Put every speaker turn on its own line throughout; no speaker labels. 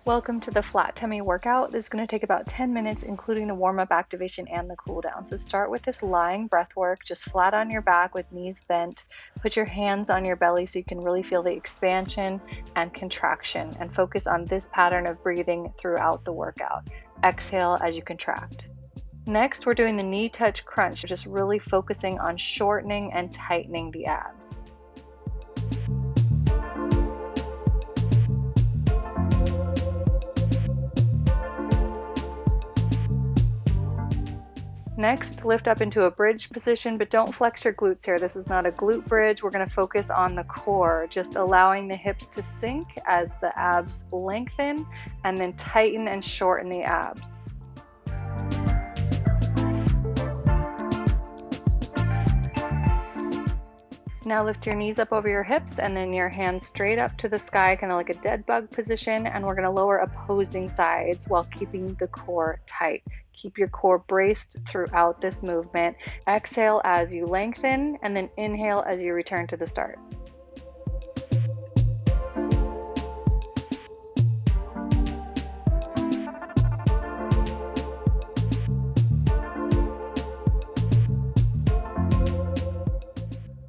Welcome to the flat tummy workout. This is going to take about 10 minutes, including the warm-up activation and the cool down. So start with this lying breath work, just flat on your back with knees bent. Put your hands on your belly so you can really feel the expansion and contraction, and focus on this pattern of breathing throughout the workout. Exhale as you contract. Next, we're doing the knee touch crunch, just really focusing on shortening and tightening the abs. Next, lift up into a bridge position, but don't flex your glutes here. This is not a glute bridge. We're going to focus on the core, just allowing the hips to sink as the abs lengthen, and then tighten and shorten the abs. Now lift your knees up over your hips and then your hands straight up to the sky, kind of like a dead bug position, and we're going to lower opposing sides while keeping the core tight. Keep your core braced throughout this movement. Exhale as you lengthen, and then inhale as you return to the start.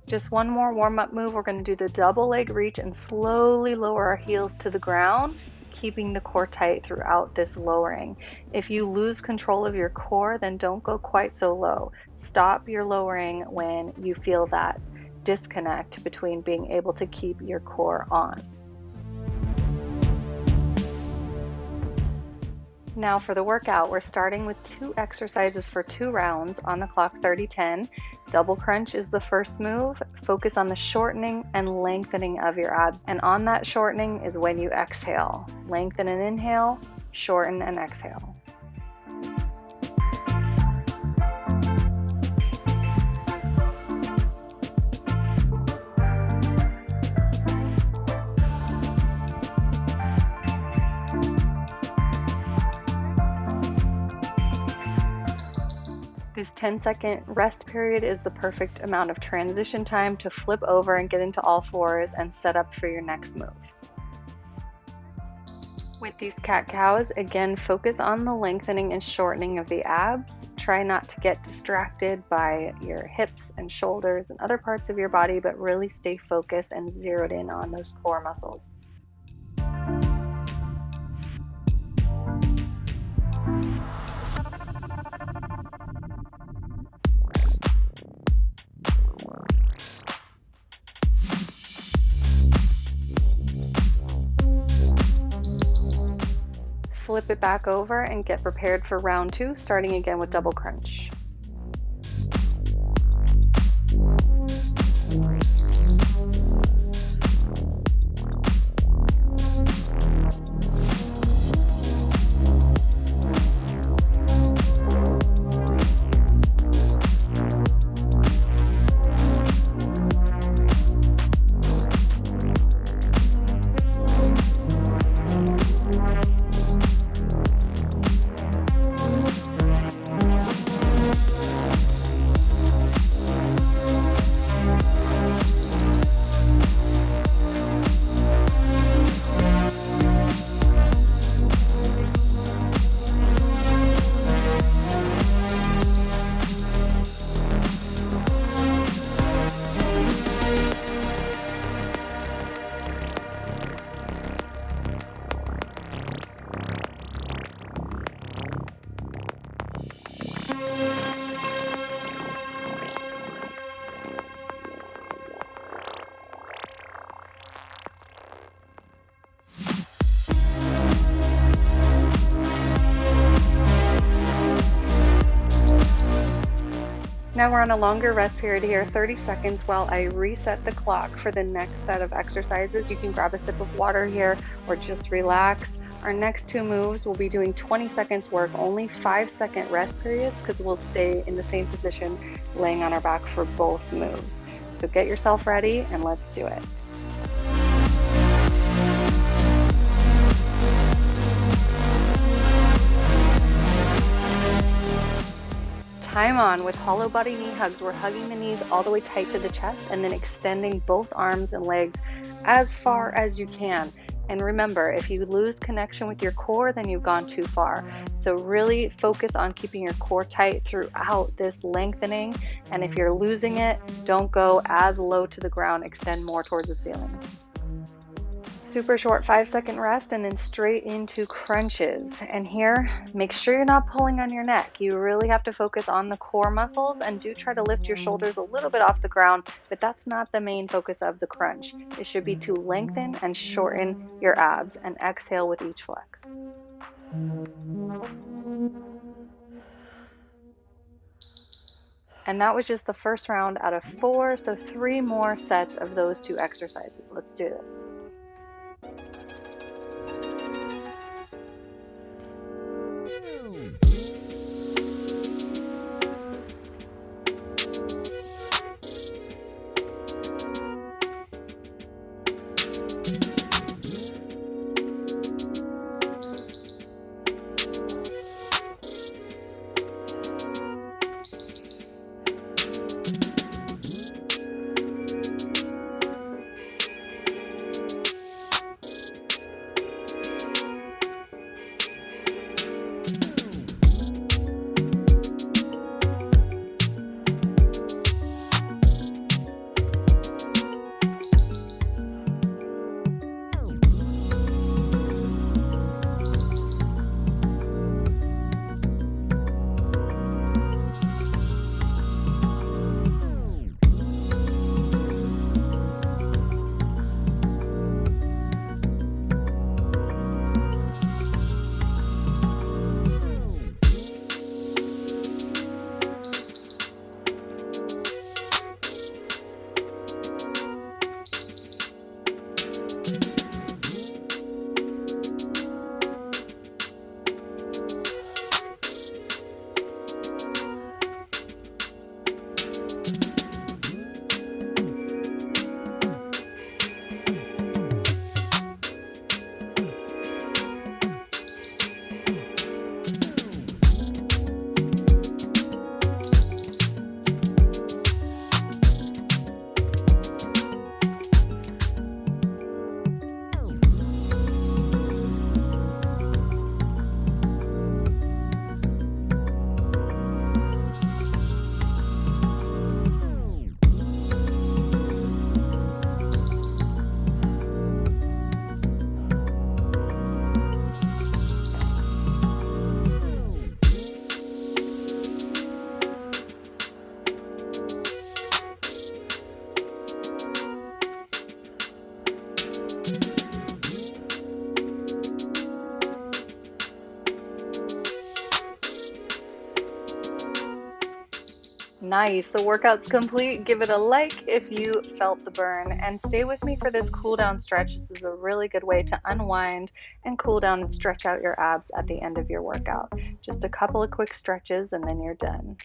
Just one more warm-up move. We're going to do the double leg reach and slowly lower our heels to the ground, keeping the core tight throughout this lowering. If you lose control of your core, then don't go quite so low. Stop your lowering when you feel that disconnect between being able to keep your core on. Now for the workout, we're starting with 2 exercises for 2 rounds on the clock, 30-10. Double crunch is the first move. Focus on the shortening and lengthening of your abs. And on that shortening is when you exhale. Lengthen and inhale, shorten and exhale. This 10-second rest period is the perfect amount of transition time to flip over and get into all fours and set up for your next move. With these cat-cows, again, focus on the lengthening and shortening of the abs. Try not to get distracted by your hips and shoulders and other parts of your body, but really stay focused and zeroed in on those core muscles. Flip it back over and get prepared for round 2, starting again with double crunch. Now we're on a longer rest period here, 30 seconds while I reset the clock for the next set of exercises. You can grab a sip of water here or just relax. Our next 2 moves, we'll be doing 20 seconds work, only 5-second rest periods because we'll stay in the same position laying on our back for both moves. So get yourself ready and let's do it. Time on with hollow body knee hugs. We're hugging the knees all the way tight to the chest and then extending both arms and legs as far as you can. And remember, if you lose connection with your core, then you've gone too far. So really focus on keeping your core tight throughout this lengthening. And if you're losing it, don't go as low to the ground, extend more towards the ceiling. Super short 5-second rest and then straight into crunches. And here, make sure you're not pulling on your neck. You really have to focus on the core muscles, and do try to lift your shoulders a little bit off the ground, but that's not the main focus of the crunch. It should be to lengthen and shorten your abs, and exhale with each flex. And that was just the first round out of 4, so 3 more sets of those 2 exercises. Let's do this. Nice, the workout's complete. Give it a like if you felt the burn, and stay with me for this cool down stretch. This is a really good way to unwind and cool down and stretch out your abs at the end of your workout. Just a couple of quick stretches and then you're done.